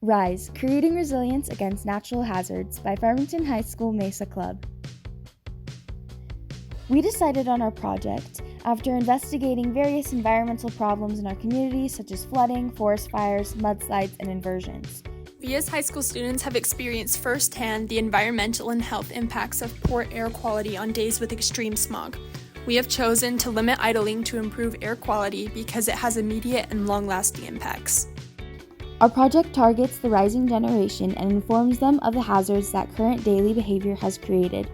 Rise, Creating Resilience Against Natural Hazards by Farmington High School MESA Club. We decided on our project after investigating various environmental problems in our community such as flooding, forest fires, mudslides, and inversions. We as high school students have experienced firsthand the environmental and health impacts of poor air quality on days with extreme smog. We have chosen to limit idling to improve air quality because it has immediate and long-lasting impacts. Our project targets the rising generation and informs them of the hazards that current daily behavior has created.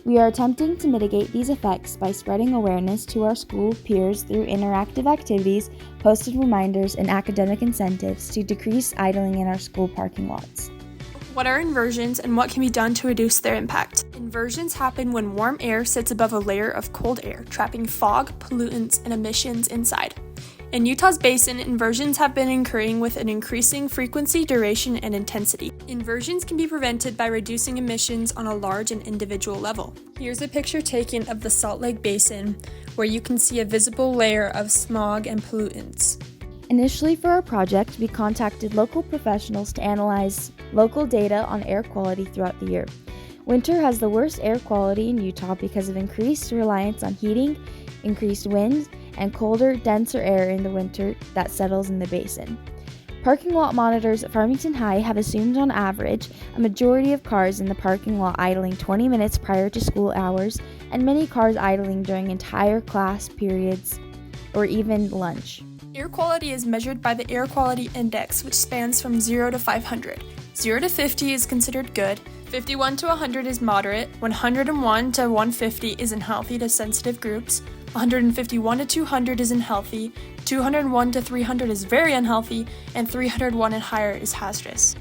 We are attempting to mitigate these effects by spreading awareness to our school peers through interactive activities, posted reminders, and academic incentives to decrease idling in our school parking lots. What are inversions and what can be done to reduce their impact? Inversions happen when warm air sits above a layer of cold air, trapping fog, pollutants, and emissions inside. In Utah's basin, inversions have been occurring with an increasing frequency, duration, and intensity. Inversions can be prevented by reducing emissions on a large and individual level. Here's a picture taken of the Salt Lake Basin, where you can see a visible layer of smog and pollutants. Initially for our project, we contacted local professionals to analyze local data on air quality throughout the year. Winter has the worst air quality in Utah because of increased reliance on heating, increased winds, and colder, denser air in the winter that settles in the basin. Parking lot monitors at Farmington High have assumed on average a majority of cars in the parking lot idling 20 minutes prior to school hours, and many cars idling during entire class periods or even lunch. Air quality is measured by the Air Quality Index, which spans from 0 to 500. 0 to 50 is considered good, 51 to 100 is moderate, 101 to 150 is unhealthy to sensitive groups, 151 to 200 is unhealthy, 201 to 300 is very unhealthy, and 301 and higher is hazardous.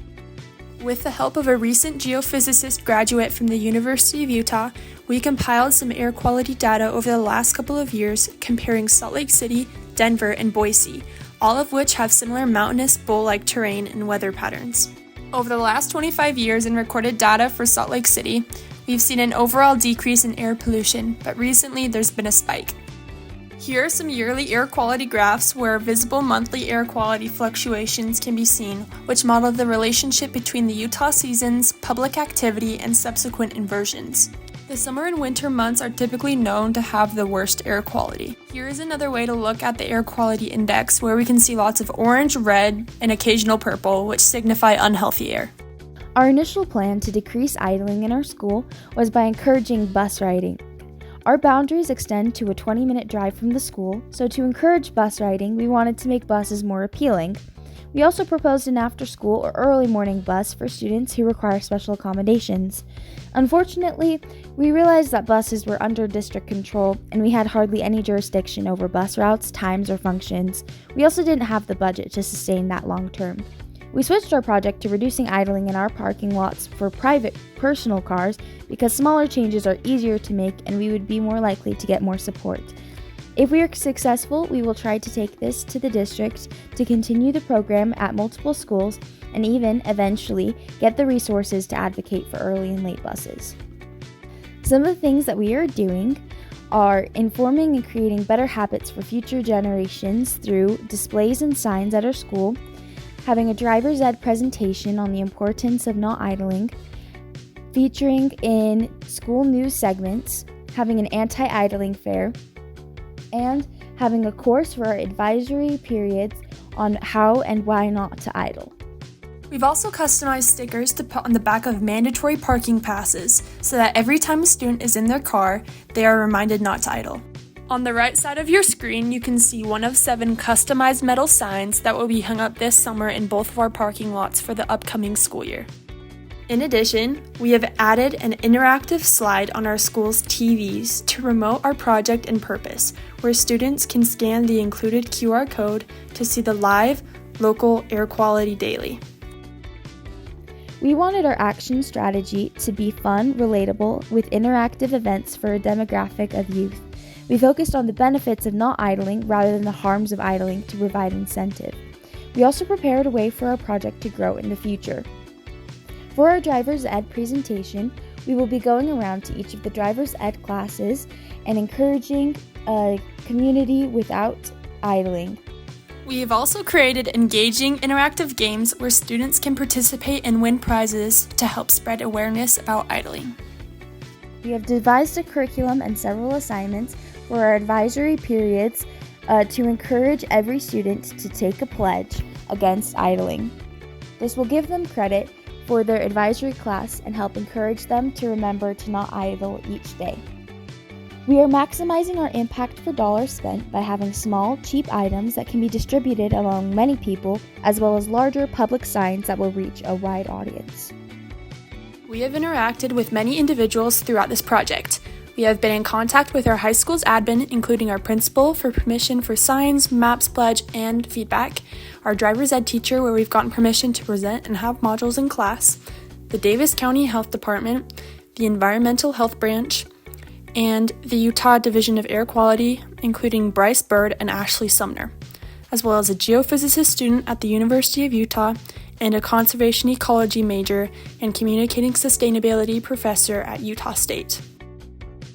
With the help of a recent geophysicist graduate from the University of Utah, we compiled some air quality data over the last couple of years comparing Salt Lake City, Denver, and Boise, all of which have similar mountainous, bowl-like terrain and weather patterns. Over the last 25 years in recorded data for Salt Lake City, we've seen an overall decrease in air pollution, but recently there's been a spike. Here are some yearly air quality graphs where visible monthly air quality fluctuations can be seen, which model the relationship between the Utah seasons, public activity, and subsequent inversions. The summer and winter months are typically known to have the worst air quality. Here is another way to look at the air quality index, where we can see lots of orange, red, and occasional purple, which signify unhealthy air. Our initial plan to decrease idling in our school was by encouraging bus riding. Our boundaries extend to a 20-minute drive from the school, so to encourage bus riding, we wanted to make buses more appealing. We also proposed an after-school or early morning bus for students who require special accommodations. Unfortunately, we realized that buses were under district control and we had hardly any jurisdiction over bus routes, times, or functions. We also didn't have the budget to sustain that long term. We switched our project to reducing idling in our parking lots for private, personal cars because smaller changes are easier to make and we would be more likely to get more support. If we are successful, we will try to take this to the district to continue the program at multiple schools and even, eventually, get the resources to advocate for early and late buses. Some of the things that we are doing are informing and creating better habits for future generations through displays and signs at our school, having a driver's ed presentation on the importance of not idling, featuring in school news segments, having an anti-idling fair, and having a course for our advisory periods on how and why not to idle. We've also customized stickers to put on the back of mandatory parking passes so that every time a student is in their car, they are reminded not to idle. On the right side of your screen, you can see one of 7 customized metal signs that will be hung up this summer in both of our parking lots for the upcoming school year. In addition, we have added an interactive slide on our school's TVs to promote our project and purpose, where students can scan the included QR code to see the live, local air quality daily. We wanted our action strategy to be fun, relatable, with interactive events for a demographic of youth. We focused on the benefits of not idling rather than the harms of idling to provide incentive. We also prepared a way for our project to grow in the future. For our driver's ed presentation, we will be going around to each of the driver's ed classes and encouraging a community without idling. We have also created engaging, interactive games where students can participate and win prizes to help spread awareness about idling. We have devised a curriculum and several assignments for our advisory periods to encourage every student to take a pledge against idling. This will give them credit for their advisory class and help encourage them to remember to not idle each day. We are maximizing our impact per dollar spent by having small, cheap items that can be distributed among many people, as well as larger public signs that will reach a wide audience. We have interacted with many individuals throughout this project. We have been in contact with our high school's admin, including our principal, for permission for signs, maps, pledge, and feedback, our driver's ed teacher, where we've gotten permission to present and have modules in class, the Davis County Health Department, the Environmental Health Branch, and the Utah Division of Air Quality, including Bryce Bird and Ashley Sumner, as well as a geophysicist student at the University of Utah and a conservation ecology major and communicating sustainability professor at Utah State.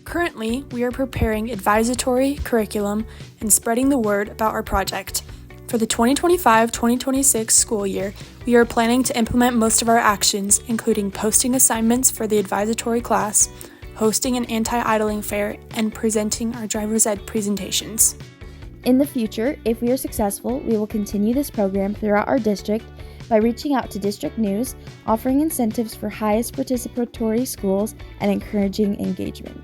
Currently, we are preparing advisory curriculum and spreading the word about our project. For the 2025-2026 school year, we are planning to implement most of our actions, including posting assignments for the advisory class, hosting an anti-idling fair, and presenting our driver's ed presentations. In the future, if we are successful, we will continue this program throughout our district by reaching out to district news, offering incentives for highest participatory schools, and encouraging engagement.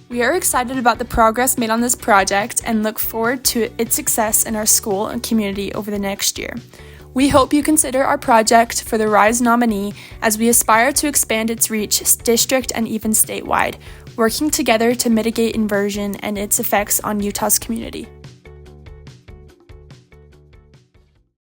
We are excited about the progress made on this project and look forward to its success in our school and community over the next year. We hope you consider our project for the RISE nominee as we aspire to expand its reach district and even statewide, working together to mitigate inversion and its effects on Utah's community.